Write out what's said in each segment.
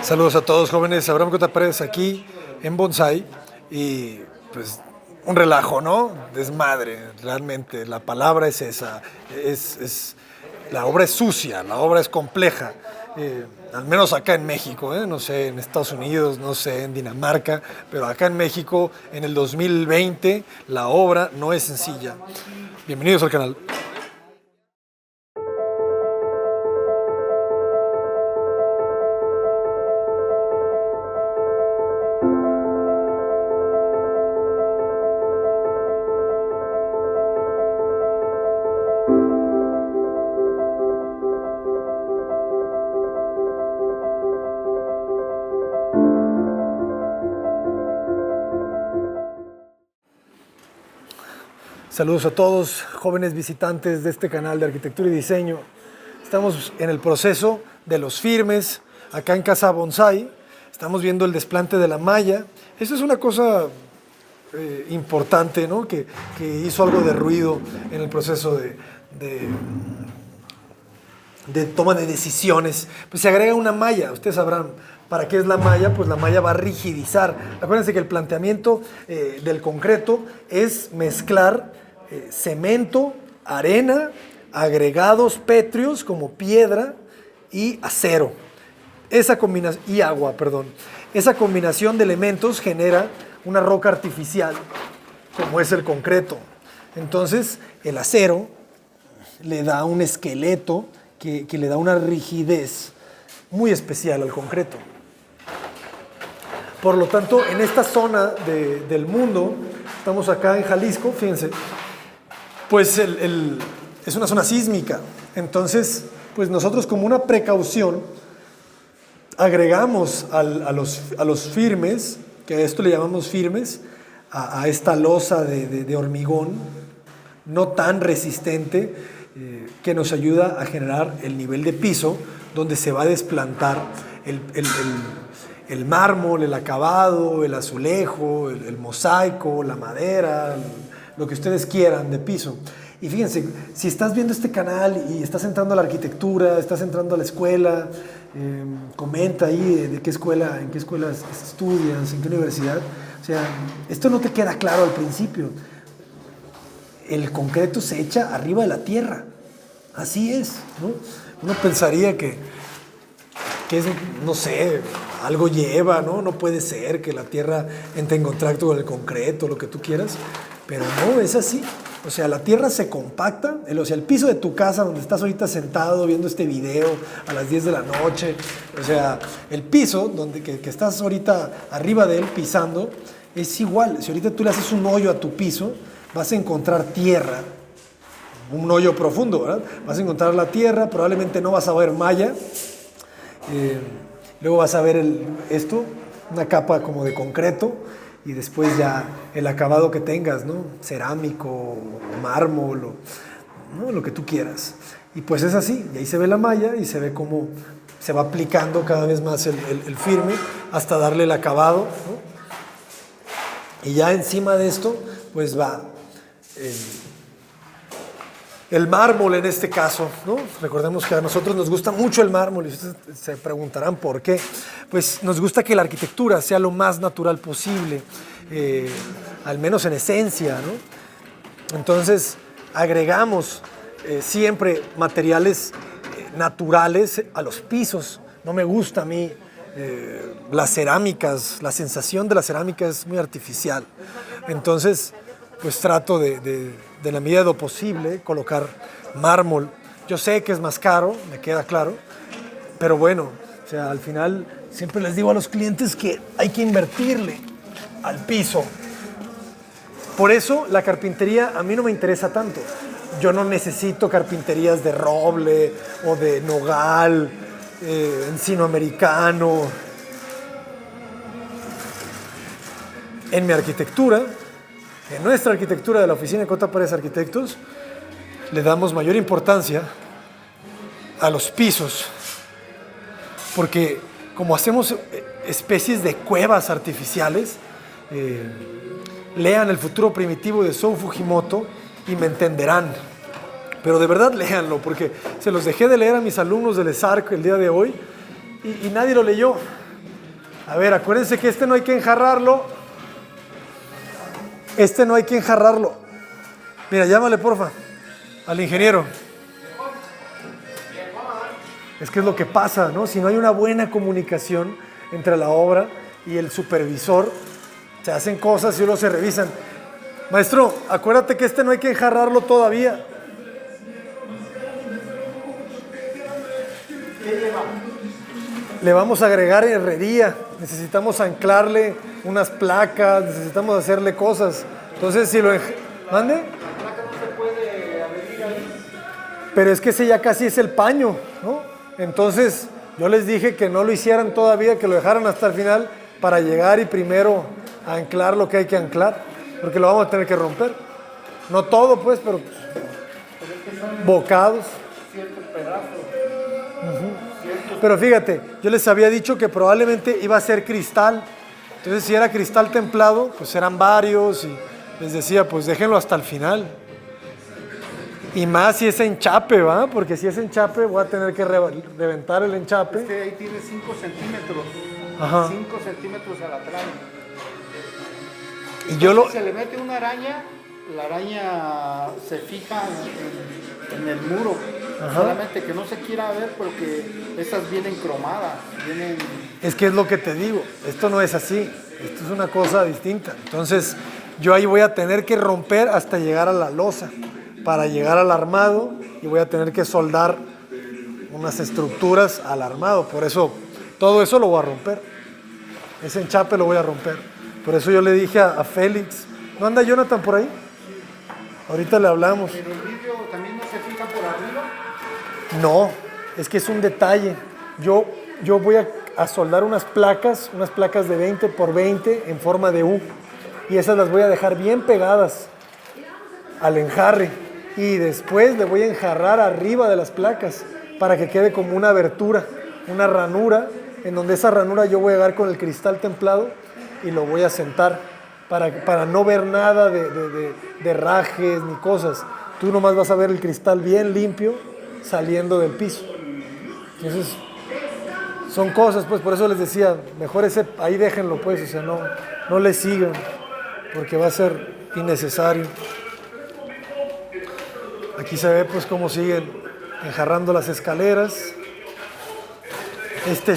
Saludos a todos, jóvenes. Abraham Cota Pérez aquí en Bonsai y pues un relajo, ¿no? Desmadre, realmente. La palabra es esa. La obra es sucia, la obra es compleja. Al menos acá en México, no sé, en Estados Unidos, no sé, en Dinamarca, pero acá en México, en el 2020, la obra no es sencilla. Bienvenidos al canal. Saludos a todos, jóvenes visitantes de este canal de arquitectura y diseño. Estamos en el proceso de los firmes, acá en Casa Bonsai. Estamos viendo el desplante de la malla. Eso es una cosa importante, ¿no? que hizo algo de ruido en el proceso de toma de decisiones. Pues se agrega una malla, ustedes sabrán. ¿Para qué es la malla? Pues la malla va a rigidizar. Acuérdense que el planteamiento del concreto es mezclar cemento, arena, agregados pétreos como piedra y acero. Y agua, perdón. Esa combinación de elementos genera una roca artificial, como es el concreto. Entonces, el acero le da un esqueleto que le da una rigidez muy especial al concreto. Por lo tanto, en esta zona del mundo, estamos acá en Jalisco, fíjense, pues es una zona sísmica. Entonces, pues nosotros como una precaución agregamos a los firmes, que a esto le llamamos firmes, a esta losa de hormigón no tan resistente, que nos ayuda a generar el nivel de piso donde se va a desplantar el mármol, el acabado, el azulejo, el mosaico, la madera, lo que ustedes quieran de piso. Y fíjense, si estás viendo este canal y estás entrando a la arquitectura, estás entrando a la escuela, comenta ahí en qué escuelas estudias, en qué universidad. O sea, esto no te queda claro al principio. El concreto se echa arriba de la tierra. Así es, ¿no? Uno pensaría que es, no sé, algo lleva, ¿no? No puede ser que la tierra entre en contacto con el concreto, lo que tú quieras, pero no, es así. O sea, la tierra se compacta, el piso de tu casa donde estás ahorita sentado viendo este video a las 10 de la noche, o sea, el piso que estás ahorita arriba de él pisando, es igual. Si ahorita tú le haces un hoyo a tu piso, vas a encontrar tierra, un hoyo profundo, ¿verdad? Vas a encontrar la tierra, probablemente no vas a ver malla. Luego vas a ver una capa como de concreto, y después ya el acabado que tengas, ¿no? Cerámico, mármol, ¿no? Lo que tú quieras. Y pues es así, y ahí se ve la malla y se ve cómo se va aplicando cada vez más el firme hasta darle el acabado, ¿no? Y ya encima de esto, pues va el mármol en este caso, ¿no? Recordemos que a nosotros nos gusta mucho el mármol y ustedes se preguntarán por qué. Pues nos gusta que la arquitectura sea lo más natural posible, al menos en esencia, ¿no? Entonces agregamos siempre materiales naturales a los pisos. No me gusta a mí las cerámicas, la sensación de la cerámica es muy artificial. Entonces, pues trato de la medida de lo posible colocar mármol. Yo sé que es más caro, me queda claro, pero bueno, o sea, al final siempre les digo a los clientes que hay que invertirle al piso. Por eso la carpintería a mí no me interesa tanto. Yo no necesito carpinterías de roble o de nogal, encino americano. En mi arquitectura, en nuestra arquitectura de la oficina de Cota Pérez Arquitectos, le damos mayor importancia a los pisos, porque como hacemos especies de cuevas artificiales, lean El futuro primitivo de Sou Fujimoto y me entenderán. Pero de verdad léanlo, porque se los dejé de leer a mis alumnos del ESARC el día de hoy y nadie lo leyó. A ver, acuérdense que este no hay que enjarrarlo. Este no hay que enjarrarlo. Mira, llámale porfa al ingeniero. Es que es lo que pasa, ¿no? Si no hay una buena comunicación entre la obra y el supervisor, se hacen cosas y uno se revisan. Maestro, acuérdate que este no hay que enjarrarlo todavía. ¿Qué lleva? Le vamos a agregar herrería, necesitamos anclarle unas placas, necesitamos hacerle cosas. Entonces, si lo... ¿Mande? La placa no se puede adherir ahí. Pero es que ese ya casi es el paño, ¿no? Entonces, yo les dije que no lo hicieran todavía, que lo dejaran hasta el final para llegar y primero anclar lo que hay que anclar, porque lo vamos a tener que romper. No todo, pues, pero bocados. Ciertos pedazos. Pero fíjate, yo les había dicho que probablemente iba a ser cristal. Entonces, si era cristal templado, pues eran varios y les decía, pues déjenlo hasta el final. Y más si es enchape, ¿va? Porque si es enchape, voy a tener que reventar el enchape. Es que ahí tiene 5 centímetros. Ajá. 5 centímetros a la trama. Y yo lo... Si se le mete una araña, la araña se fija en el muro. Ajá. Solamente que no se quiera ver porque esas vienen cromadas. Es que es lo que te digo, esto no es así, esto es una cosa distinta. Entonces, yo ahí voy a tener que romper hasta llegar a la losa, para llegar al armado, y voy a tener que soldar unas estructuras al armado. Por eso, todo eso lo voy a romper. Ese enchape lo voy a romper. Por eso yo le dije a Félix, ¿no anda Jonathan por ahí? Ahorita le hablamos. Pero el vidrio también no se fija por arriba. No, es que es un detalle. Yo voy a soldar unas placas de 20 por 20 en forma de U. Y esas las voy a dejar bien pegadas al enjarre. Y después le voy a enjarrar arriba de las placas para que quede como una abertura, una ranura, en donde esa ranura yo voy a llegar con el cristal templado y lo voy a sentar para no ver nada de rajes ni cosas. Tú nomás vas a ver el cristal bien limpio saliendo del piso. Entonces, son cosas, pues, por eso les decía, mejor ese, ahí déjenlo, pues, o sea, no le sigan, porque va a ser innecesario. Aquí se ve, pues, cómo siguen enjarrando las escaleras.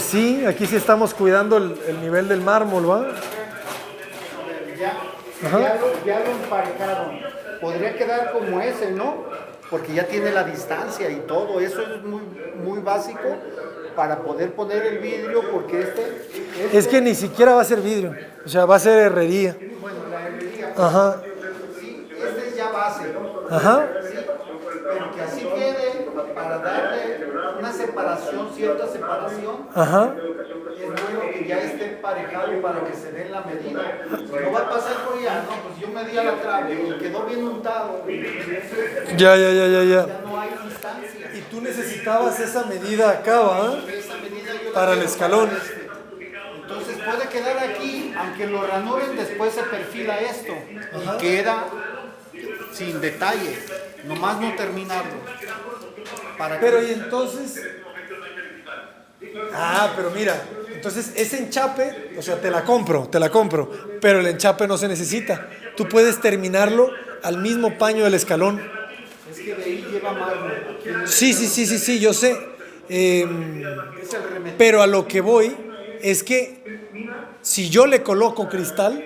Sí, aquí sí estamos cuidando el nivel del mármol, ¿va? Ya lo emparejaron. Podría quedar como ese, ¿no? Porque ya tiene la distancia y todo. Eso es muy, muy básico para poder poner el vidrio, porque Es que ni siquiera va a ser vidrio, o sea, va a ser herrería. Bueno, la herrería. Ajá. Sí, es ya base. Ajá. Sí, pero que así quede para darle una separación, cierta separación. Ajá. Es bueno que ya esté emparejado para que se dé la medida. No va a pasar por allá, no, pues yo medí a la trave y quedó bien untado. Ya. Ya no hay distancia. Y tú necesitabas esa medida acá, ¿va? Esa medida yo la Para el quiero escalón. para Entonces puede quedar aquí, aunque lo ranuren, después se perfila esto. Ajá. Y queda sin detalle, nomás no terminarlo. Pero y entonces... Ah, pero mira, entonces ese enchape, o sea, te la compro, pero el enchape no se necesita. Tú puedes terminarlo al mismo paño del escalón. Es que de ahí lleva mármol. Sí, yo sé. Es el remetido. Pero a lo que voy es que si yo le coloco cristal,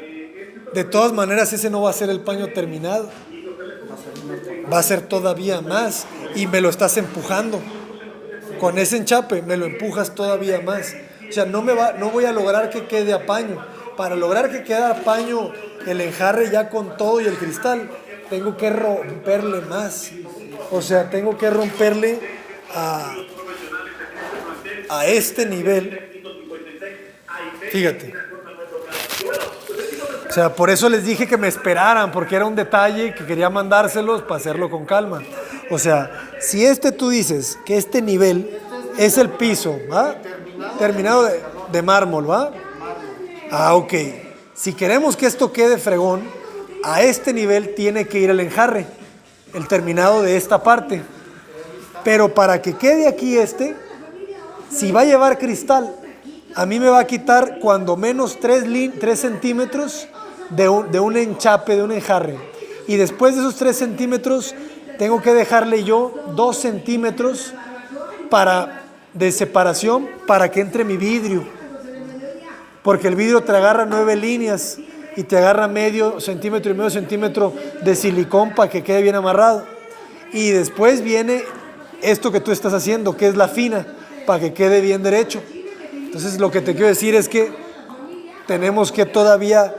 de todas maneras ese no va a ser el paño terminado. Va a ser todavía más y me lo estás empujando. Con ese enchape me lo empujas todavía más. O sea, no voy a lograr que quede a paño. Para lograr que quede a paño el enjarre ya con todo y el cristal, tengo que romperle más. O sea, tengo que romperle a este nivel. Fíjate. O sea, por eso les dije que me esperaran, porque era un detalle que quería mandárselos para hacerlo con calma. O sea, si tú dices que este nivel es el piso, ¿va? Terminado de mármol, ¿va? Ah, ok. Si queremos que esto quede fregón, a este nivel tiene que ir el enjarre, el terminado de esta parte. Pero para que quede aquí si va a llevar cristal, a mí me va a quitar cuando menos 3 centímetros de un enchape, de un enjarre. Y después de esos 3 centímetros, tengo que dejarle yo 2 centímetros de separación para que entre mi vidrio. Porque el vidrio te agarra 9 líneas y te agarra medio centímetro y medio centímetro de silicón para que quede bien amarrado. Y después viene esto que tú estás haciendo, que es la fina, para que quede bien derecho. Entonces lo que te quiero decir es que tenemos que todavía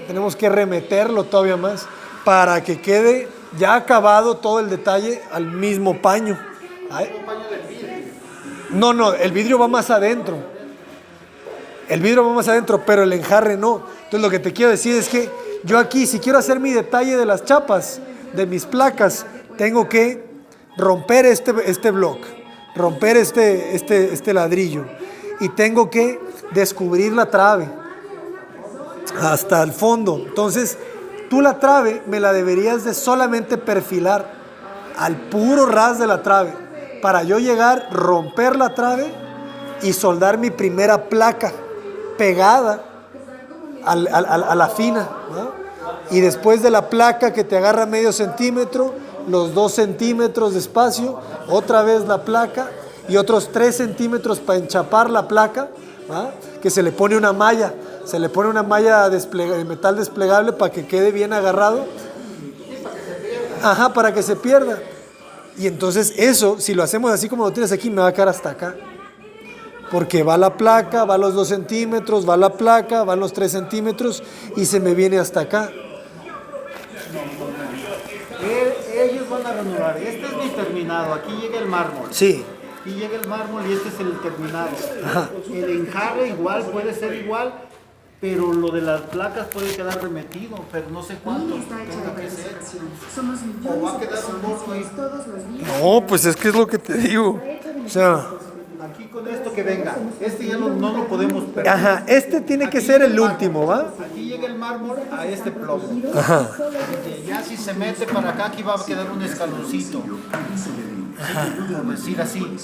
tenemos que remeterlo todavía más para que quede ya acabado todo el detalle al mismo paño. No, el vidrio va más adentro. El vidrio va más adentro, pero el enjarre no. Entonces lo que te quiero decir es que yo aquí, si quiero hacer mi detalle de las chapas, de mis placas, tengo que romper este bloque, romper este ladrillo, y tengo que descubrir la trave hasta el fondo. Entonces tú la trave me la deberías de solamente perfilar al puro ras de la trave para yo llegar, romper la trave y soldar mi primera placa pegada a la fina, ¿no? Y después de la placa que te agarra medio centímetro, los 2 centímetros de espacio, otra vez la placa y otros 3 centímetros para enchapar la placa, ¿va? Que se le pone una malla, de metal desplegable para que quede bien agarrado, para que se pierda. Y entonces eso, si lo hacemos así como lo tienes aquí, me va a quedar hasta acá, porque va la placa, va los 2 centímetros, va la placa, van los 3 centímetros y se me viene hasta acá. Ellos van a ranurar. Este es mi terminado. Aquí llega el mármol. Sí. Aquí llega el mármol y este es el terminado. Ajá. El enjarre igual puede ser igual, pero lo de las placas puede quedar remetido, pero no sé cuánto tenga que ser. O va a quedar un poco ahí. No, pues es que es lo que te digo. O sea, aquí con esto que venga. Este ya no lo podemos perder. Este tiene que ser el último, ¿va? Aquí llega el mármol a este plomo. Ajá. Ya si se mete para acá, aquí va a quedar un escaloncito. Por decir así.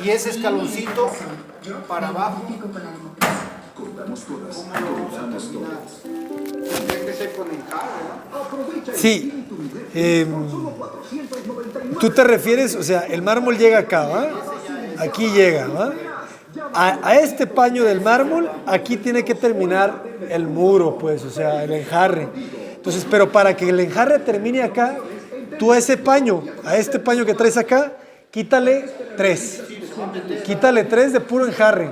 Y ese escaloncito para abajo, ¿cómo lo vamos a terminar? Tendría que ser con enjarre, ¿no? Sí. Tú te refieres, o sea, el mármol llega acá, ¿va? Aquí llega, ¿va? A este paño del mármol, aquí tiene que terminar el muro, pues, o sea, el enjarre. Entonces, pero para que el enjarre termine acá, tú a este paño que traes acá, quítale 3. Quítale 3 de puro enjarre.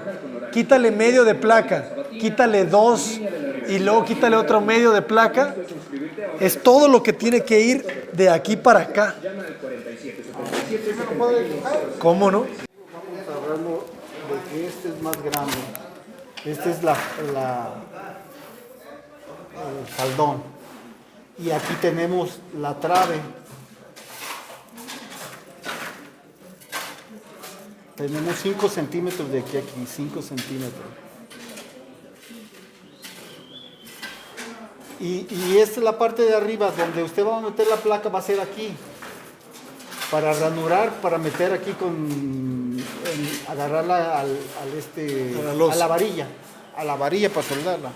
Quítale medio de placa. Quítale 2 y luego quítale otro medio de placa. Es todo lo que tiene que ir de aquí para acá. ¿Cómo no? Vamos a hablarlo de que este es más grande. Este es el faldón. Y aquí tenemos la trave. Tenemos 5 centímetros de aquí a aquí, 5 centímetros. Y esta es la parte de arriba, donde usted va a meter la placa, va a ser aquí. Para ranurar, para meter aquí agarrarla a la varilla. A la varilla para soldarla.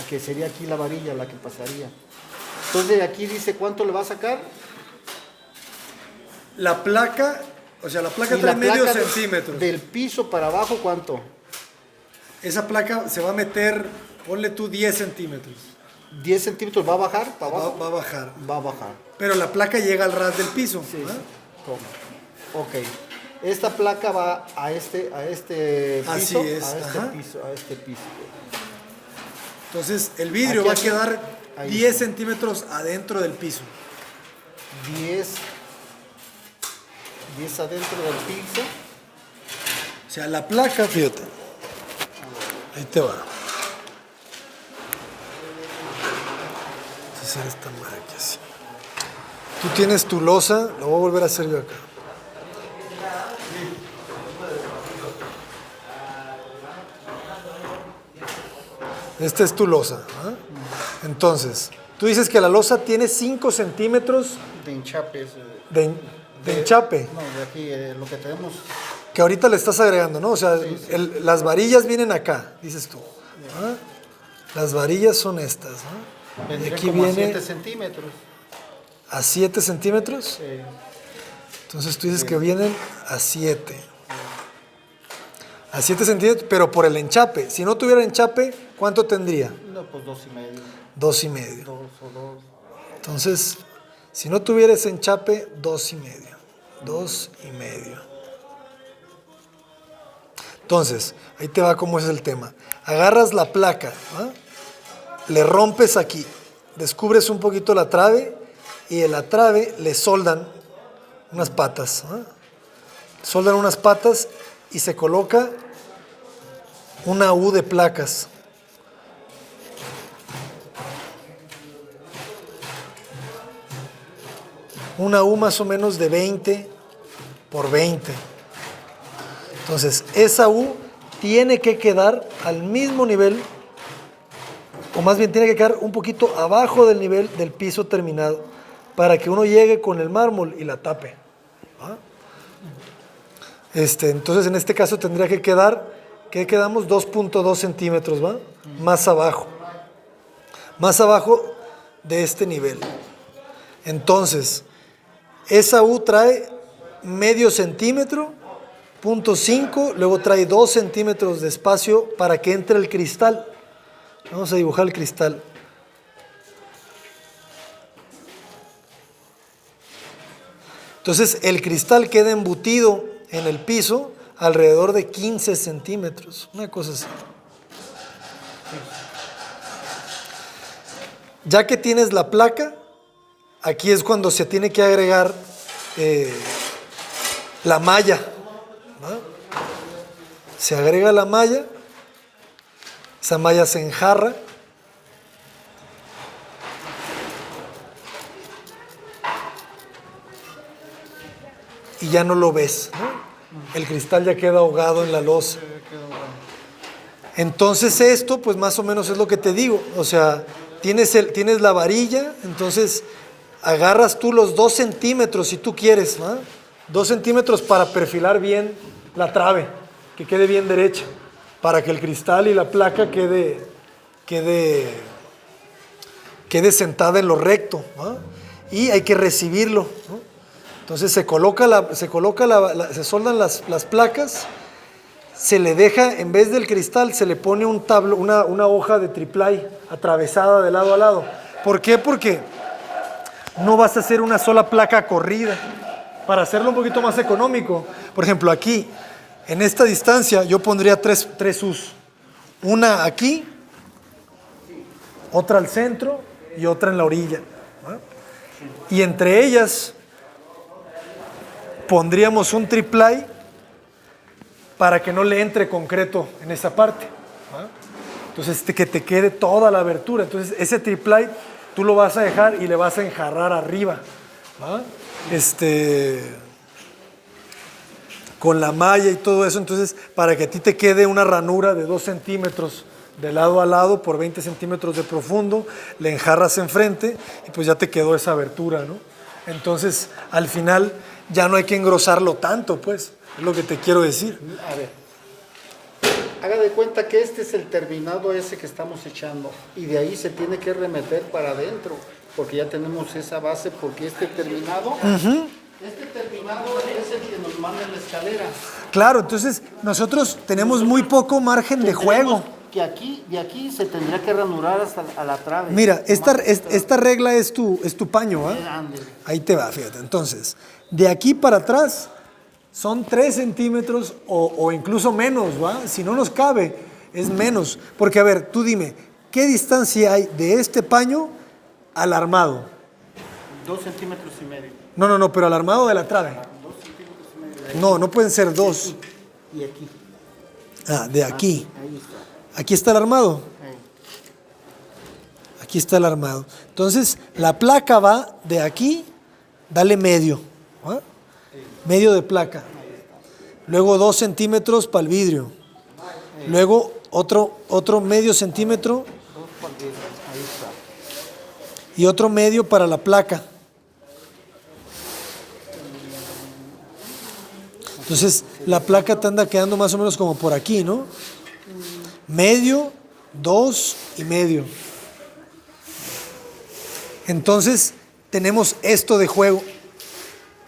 Que sería aquí la varilla la que pasaría. Entonces aquí dice cuánto le va a sacar. La placa, o sea, la placa Y trae la medio placa centímetro. Del piso para abajo, ¿cuánto? Esa placa se va a meter, ponle tú 10 centímetros. 10 centímetros, ¿va a bajar para abajo? Va a bajar. Va a bajar. Pero la placa llega al ras del piso. Sí, ¿Ah? sí. ¿Cómo? Ok. Esta placa va a este piso. Así es, a este piso. Entonces el vidrio Aquí va a quedar ahí 10 está. centímetros adentro del piso. 10 adentro del piso. O sea, la placa, fíjate. Ahí te va. Entonces hacer esta madre aquí así. Tú tienes tu losa, lo voy a volver a hacer yo acá. Esta es tu losa. ¿Ah? Entonces, tú dices que la losa tiene 5 centímetros De hinchape. de enchape. No, de aquí, lo que tenemos. que ahorita le estás agregando, ¿no? O sea, las varillas vienen acá, dices tú. ¿Ah? Las varillas son estas, ¿no? Vendría Y aquí como a viene 7 centímetros. a 7 centímetros. Sí. Entonces tú dices que vienen a 7. A 7 centímetros, pero por el enchape. Si no tuviera enchape, ¿cuánto tendría? No, pues 2,5. 2,5. 2 o 2. Entonces, si no tuviera ese enchape, 2,5. 2,5. Entonces, ahí te va cómo es el tema. Agarras la placa, ¿ah? Le rompes aquí, descubres un poquito la trave y en la trave le soldan unas patas. ¿Ah? Soldan unas patas y se coloca una U de placas. Una U más o menos de 20 por 20. Entonces, esa U tiene que quedar al mismo nivel, o más bien tiene que quedar un poquito abajo del nivel del piso terminado, para que uno llegue con el mármol y la tape. ¿Ah? Entonces, en este caso tendría que quedar, ¿qué quedamos? 2.2 centímetros, ¿va? Más abajo. Más abajo de este nivel. Entonces, esa U trae medio centímetro, 0.5, luego trae 2 centímetros de espacio para que entre el cristal. Vamos a dibujar el cristal. Entonces el cristal queda embutido en el piso alrededor de 15 centímetros, una cosa así. Ya que tienes la placa, aquí es cuando se tiene que agregar la malla. ¿No? Se agrega la malla, esa malla se enjarra y ya no lo ves, ¿no? El cristal ya queda ahogado en la losa. Entonces esto pues más o menos es lo que te digo, o sea, tienes la varilla, entonces agarras tú los 2 centímetros si tú quieres, ¿no? 2 centímetros para perfilar bien la trave, que quede bien derecha, para que el cristal y la placa quede sentada en lo recto, ¿no? Y hay que recibirlo, ¿no? Entonces se soldan las placas, se le deja, en vez del cristal, se le pone una hoja de triplay atravesada de lado a lado. ¿Por qué? Porque no vas a hacer una sola placa corrida. Para hacerlo un poquito más económico, por ejemplo, aquí, en esta distancia, yo pondría tres U's. Una aquí, otra al centro y otra en la orilla, ¿no? Y entre ellas pondríamos un triplay para que no le entre concreto en esa parte, ¿no? Entonces, que te quede toda la abertura. Entonces, ese triplay tú lo vas a dejar y le vas a enjarrar arriba, ¿no? Con la malla y todo eso, entonces para que a ti te quede una ranura de 2 centímetros de lado a lado por 20 centímetros de profundo, le enjarras enfrente y pues ya te quedó esa abertura, ¿no? Entonces al final ya no hay que engrosarlo tanto, pues, es lo que te quiero decir. A ver, haga de cuenta que este es el terminado ese que estamos echando y de ahí se tiene que remeter para adentro, porque ya tenemos esa base, porque este terminado... Este terminado es el que nos manda en la escalera. Claro, entonces nosotros tenemos muy poco margen de juego. Que de aquí se tendría que ranurar hasta a la trave. Mira, esta regla es tu paño, ¿ah? Ahí te va, fíjate. Entonces, de aquí para atrás son 3 centímetros o incluso menos, ¿va? Si no nos cabe, es menos. Porque, a ver, tú dime, ¿qué distancia hay de este paño al armado? 2,5 centímetros. No, pero al armado de la trave. 2,5 centímetros. No pueden ser 2. Y aquí. De aquí. Ahí está. Aquí está el armado. Aquí está el armado. Entonces, la placa va de aquí, dale medio. ¿Ah? Medio de placa. Luego 2 centímetros para el vidrio. Luego otro medio centímetro. Ahí está. Y otro medio para la placa. Entonces la placa te anda quedando más o menos como por aquí, ¿no? Medio, 2 y medio. Entonces tenemos esto de juego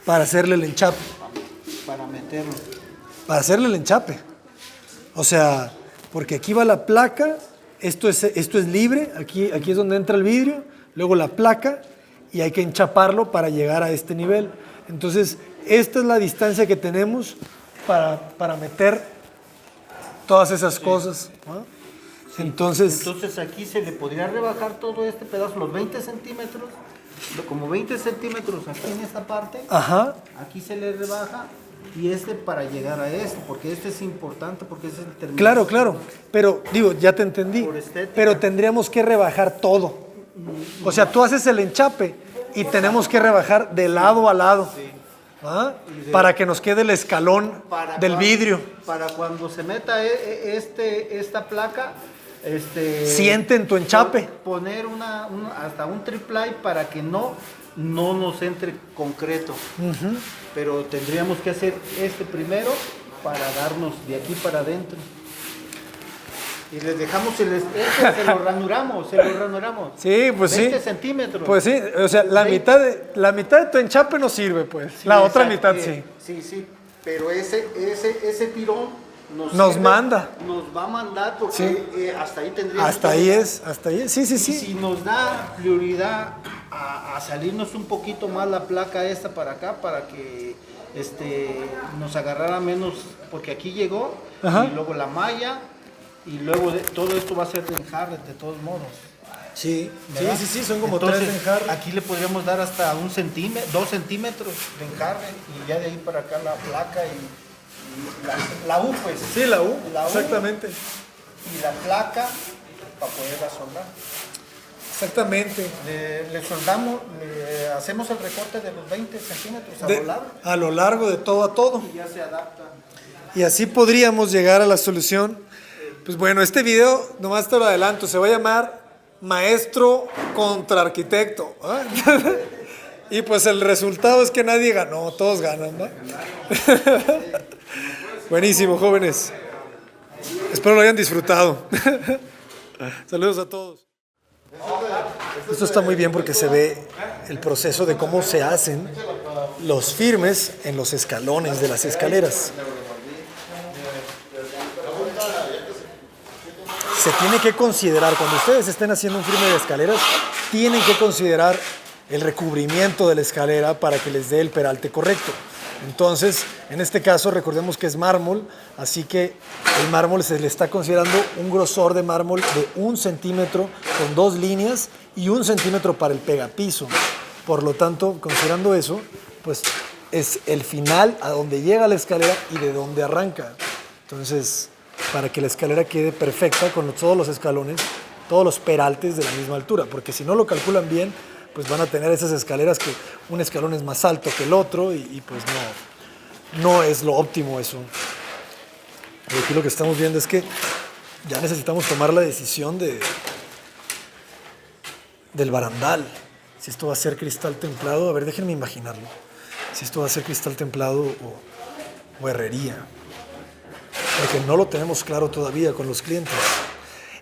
para hacerle el enchape. Para meterlo. Para hacerle el enchape. O sea, porque aquí va la placa, esto es libre, aquí es donde entra el vidrio, luego la placa y hay que enchaparlo para llegar a este nivel. Entonces, esta es la distancia que tenemos para meter todas esas cosas, ¿no? Sí. Entonces Aquí se le podría rebajar todo este pedazo, los 20 centímetros, como 20 centímetros aquí en esta parte. Ajá. Aquí se le rebaja y para llegar a este, porque este es importante, porque es el terminal. Claro, pero digo, ya te entendí, Por estética. pero tendríamos que rebajar todo. O sea, tú haces el enchape y tenemos que rebajar de lado a lado. Sí. ¿Ah? Para que nos quede el escalón del vidrio. Para cuando se meta esta placa, siente en tu enchape. Poner hasta un triplay para que no nos entre concreto. Pero tendríamos que hacer primero para darnos de aquí para adentro. Y les dejamos se lo ranuramos. Sí, pues 20 centímetros. Pues sí, o sea, la mitad de tu enchape no sirve, pues. Sí, la otra mitad sí. Sí, pero ese tirón nos manda. Nos va a mandar porque sí. Hasta ahí tendríamos. Hasta ahí es, sí. Y si nos da prioridad a salirnos un poquito más la placa esta para acá, para que nos agarrara menos, porque aquí llegó. Ajá. Y luego la malla. Y luego todo esto va a ser de enjarre de todos modos. Sí, son como 3 de enjarre. Aquí le podríamos dar hasta 1 centímetro, 2 centímetros de enjarre y ya de ahí para acá la placa y la U, pues. Sí, la U, exactamente. Y la placa para poderla soldar. Exactamente. Le soldamos, le hacemos el recorte de los 20 centímetros lo largo. A lo largo de todo a todo. Y ya se adapta. Y así podríamos llegar a la solución. Pues bueno, este video, nomás te lo adelanto, se va a llamar Maestro contra Arquitecto. ¿Eh? Y pues el resultado es que nadie ganó, todos ganan, ¿no? Buenísimo, jóvenes. Espero lo hayan disfrutado. Saludos a todos. Esto está muy bien porque se ve el proceso de cómo se hacen los firmes en los escalones de las escaleras. Se tiene que considerar, cuando ustedes estén haciendo un firme de escaleras, tienen que considerar el recubrimiento de la escalera para que les dé el peralte correcto. Entonces, en este caso, recordemos que es mármol, así que el mármol se le está considerando un grosor de mármol de 1 centímetro con 2 líneas y 1 centímetro para el pegapiso. Por lo tanto, considerando eso, pues es el final a donde llega la escalera y de donde arranca. Entonces, para que la escalera quede perfecta con todos los escalones, todos los peraltes de la misma altura, porque si no lo calculan bien, pues van a tener esas escaleras que un escalón es más alto que el otro y pues no es lo óptimo eso. Y aquí lo que estamos viendo es que ya necesitamos tomar la decisión del barandal. Si esto va a ser cristal templado, a ver, déjenme imaginarlo. Si esto va a ser cristal templado o herrería. Porque no lo tenemos claro todavía con los clientes.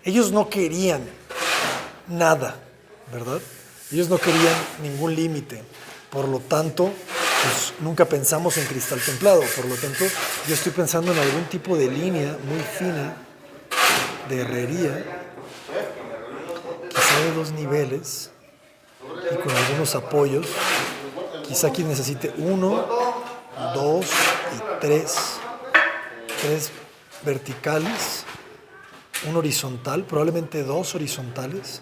Ellos no querían nada, ¿verdad? Ellos no querían ningún límite. Por lo tanto, pues nunca pensamos en cristal templado. Por lo tanto, yo estoy pensando en algún tipo de línea muy fina de herrería, quizá de 2 niveles y con algunos apoyos. Quizá aquí necesite 1, 2 y 3 verticales, 1 horizontal, probablemente 2 horizontales.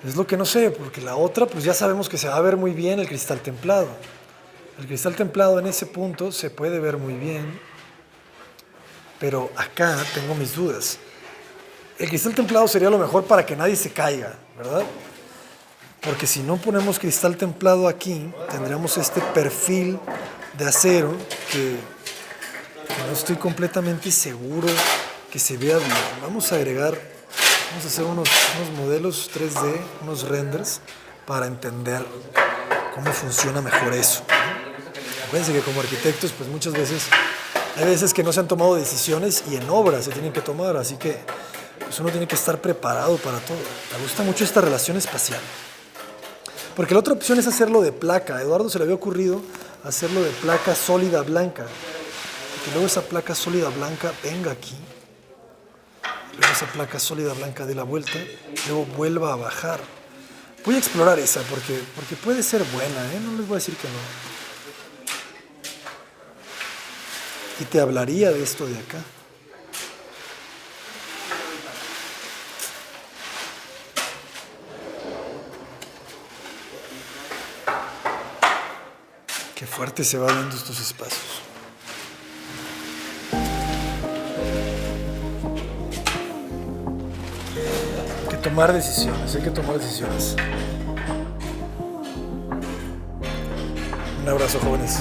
Es lo que no sé, porque la otra, pues ya sabemos que se va a ver muy bien el cristal templado. El cristal templado en ese punto se puede ver muy bien, pero acá tengo mis dudas. El cristal templado sería lo mejor para que nadie se caiga, ¿verdad? Porque si no ponemos cristal templado aquí, tendríamos este perfil de acero que no estoy completamente seguro que se vea bien. Vamos a hacer unos modelos 3D, unos renders, para entender cómo funciona mejor eso. Acuérdense que como arquitectos, pues muchas veces, hay veces que no se han tomado decisiones y en obra se tienen que tomar, así que pues uno tiene que estar preparado para todo. Me gusta mucho esta relación espacial. Porque la otra opción es hacerlo de placa. A Eduardo se le había ocurrido hacerlo de placa sólida blanca. Y que luego esa placa sólida blanca venga aquí. Luego esa placa sólida blanca dé la vuelta, luego vuelva a bajar. Voy a explorar esa porque puede ser buena, ¿eh? No les voy a decir que no. Y te hablaría de esto de acá. Qué fuerte se van viendo estos espacios. Hay que tomar decisiones, hay que tomar decisiones. Un abrazo, jóvenes.